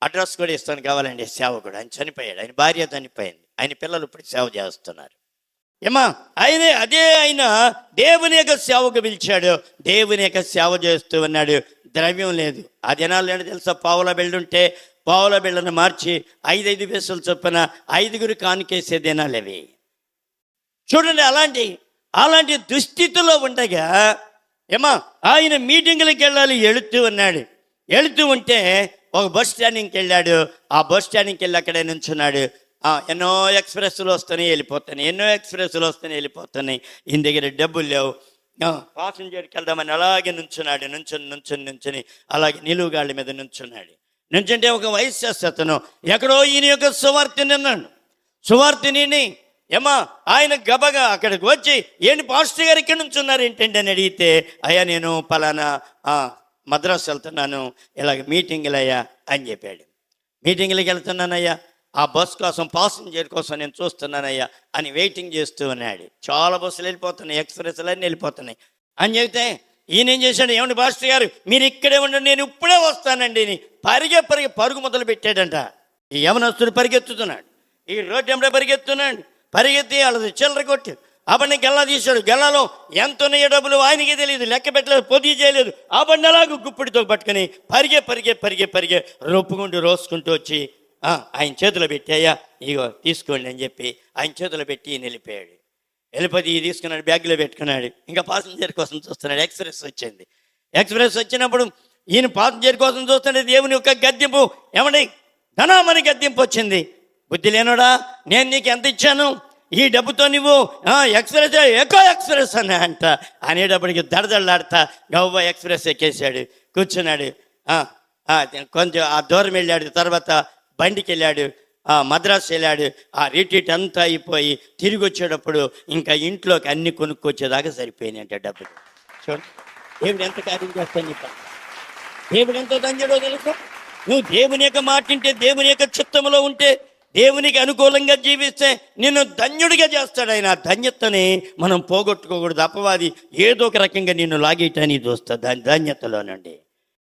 Address కూడా ఇస్తాను కావాలండి. సేవకుడు ఆయన చనిపోయాడు, ఆయన భార్య చనిపోయింది, ఆయన పిల్లలు ఇప్పుడు సేవ చేస్తున్నారు. ఏమా ఆయన దేవుని యొక్క సేవకు పిలిచాడు, దేవుని యొక్క సేవ చేస్తూ ఉన్నాడు. ద్రవ్యం లేదు. ఆ దినాలు ఏంటో తెలుసా? పావుల బిళ్ళుంటే పావుల బిళ్ళను మార్చి 5 పైసలు చొప్పున 5గురు కానుకేసే దినాలు అవి. చూడండి, అలాంటి దుస్థితిలో ఉండగా ఆయన మీటింగులకు వెళ్ళాలి, వెళుతూ ఉంటే ఒక బస్ స్టాండింగ్కి వెళ్ళాడు. ఆ బస్ స్టాండింగ్కి వెళ్ళి అక్కడే నుంచున్నాడు. ఎన్నో ఎక్స్ప్రెస్లు వస్తున్నాయి వెళ్ళిపోతున్నాయి. ఈయన దగ్గర డబ్బులు లేవు. పాసెంజర్కి వెళ్దామని అలాగే నుంచున్నాడు. నుంచుని అలాగే నిలువుగాళ్ళ మీద నుంచుంటే ఒక వయస్సు అతను ఎక్కడో ఈయన యొక్క సువార్తని అన్నాడు. సువార్తని ఆయన గబగా అక్కడికి వచ్చి, ఏంటి పాస్టర్ గారు ఇక్కడ నుంచున్నారు ఏంటండి అని అడిగితే, అయ్యా నేను పలానా మద్రాసు వెళ్తున్నాను, ఇలాగ మీటింగులయ్యా అని చెప్పాడు. మీటింగులకి వెళ్తున్నానయ్యా, ఆ బస్ కోసం పాసెంజర్ కోసం నేను చూస్తున్నానయ్యా అని వెయిటింగ్ చేస్తూ ఉన్నాడు. చాలా బస్సులు వెళ్ళిపోతున్నాయి, ఎక్స్ప్రెస్లు అన్నీ వెళ్ళిపోతున్నాయి అని చెబితే ఈయన ఏం చేశాడు, ఏమండి పాస్టర్ గారు మీరు ఇక్కడే ఉండండి, నేను ఇప్పుడే వస్తానండి అని పరుగు మొదలు పెట్టాడంట. ఈ యవనస్తుడు పరిగెత్తుతున్నాడు, ఈ రోడ్డు వెంబడే పరిగెత్తి వాళ్ళది చిల్లర కొట్టి ఆ బండి గెల్లా తీశాడు. గెల్లాలో ఎంత ఉన్నాయో డబ్బులు ఆయనకే తెలియదు, లెక్క పెట్టలేదు, పొద్దు చేయలేదు. ఆ బండి అలాగూ గుప్పిడితో పట్టుకుని పరిగే రోసుకుంటూ వచ్చి ఆయన చేతిలో పెట్టి, అయ్యా ఇగో తీసుకోండి అని చెప్పి ఆయన చేతిలో పెట్టి వెళ్ళిపోయాడు. వెళ్ళిపోయి తీసుకున్నాడు, బ్యాగ్లో పెట్టుకున్నాడు. ఇంకా పాసెంజర్ కోసం చూస్తున్నాడు. ఎక్స్ప్రెస్ వచ్చినప్పుడు ఈయన పాసెంజర్ కోసం చూస్తుంటే దేవుని యొక్క గద్దెంపు, ఏమండి ధనామని గద్దెంపు వచ్చింది. బుద్ధి లేనోడా, నేను నీకు ఎంత ఇచ్చాను, ఈ డబ్బుతో నువ్వు ఎక్స్ప్రెస్ అని అనేటప్పటికి దడదడలాడుతా గవ్వ ఎక్స్ప్రెస్ ఎక్కేసాడు, కూర్చున్నాడు. కొంచెం ఆ దూరం వెళ్ళాడు. తర్వాత బండికి వెళ్ళాడు, మద్రాసు వెళ్ళాడు. ఆ రిట్రీట్ అంతా అయిపోయి తిరిగి వచ్చేటప్పుడు ఇంకా ఇంట్లోకి అన్ని కొనుక్కొచ్చేదాకా సరిపోయినాయి అంటే డబ్బులు. చూడు, దేవుడు ఎంత కార్యం చేస్తాను, దేవుడు ఎంతో ధన్యుడో తెలుసా. నువ్వు దేవుని యొక్క మాట వింటే, దేవుని యొక్క చిత్తంలో ఉంటే, దేవునికి అనుకూలంగా జీవిస్తే నిన్ను ధన్యుడిగా చేస్తాడు ఆయన. ధన్యతని మనం పోగొట్టుకోకూడదు. అపవాది ఏదో ఒక రకంగా నిన్ను లాగేయటానికి చూస్తా ధన్యతలోనండి.